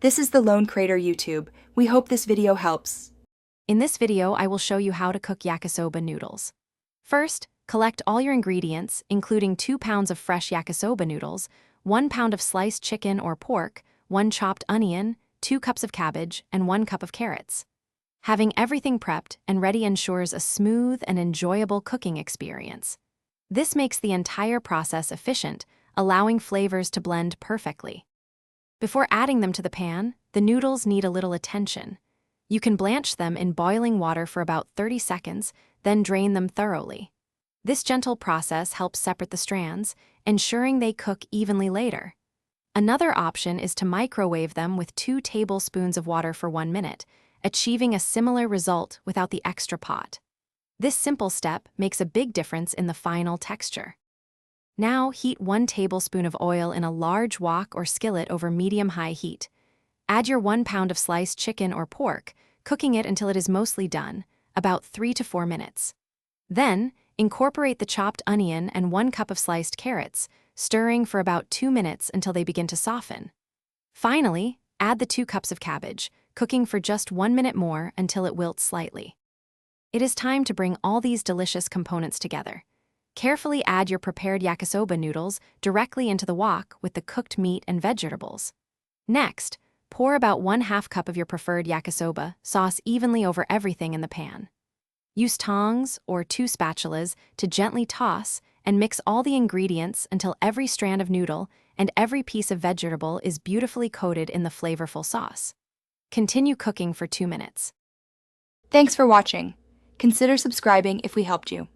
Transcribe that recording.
This is the Lone Crater YouTube. We hope this video helps. In this video, I will show you how to cook yakisoba noodles. First, collect all your ingredients, including 2 pounds of fresh yakisoba noodles, 1 pound of sliced chicken or pork, 1 chopped onion, 2 cups of cabbage, and 1 cup of carrots. Having everything prepped and ready ensures a smooth and enjoyable cooking experience. This makes the entire process efficient, allowing flavors to blend perfectly. Before adding them to the pan, the noodles need a little attention. You can blanch them in boiling water for about 30 seconds, then drain them thoroughly. This gentle process helps separate the strands, ensuring they cook evenly later. Another option is to microwave them with 2 tablespoons of water for 1 minute, achieving a similar result without the extra pot. This simple step makes a big difference in the final texture. Now heat 1 tablespoon of oil in a large wok or skillet over medium-high heat. Add your 1 pound of sliced chicken or pork, cooking it until it is mostly done, about 3 to 4 minutes. Then, incorporate the chopped onion and 1 cup of sliced carrots, stirring for about 2 minutes until they begin to soften. Finally, add the 2 cups of cabbage, cooking for just 1 minute more until it wilts slightly. It is time to bring all these delicious components together. Carefully add your prepared yakisoba noodles directly into the wok with the cooked meat and vegetables. Next, pour about 1/2 cup of your preferred yakisoba sauce evenly over everything in the pan. Use tongs or 2 spatulas to gently toss and mix all the ingredients until every strand of noodle and every piece of vegetable is beautifully coated in the flavorful sauce. Continue cooking for 2 minutes. Thanks for watching. Consider subscribing if we helped you.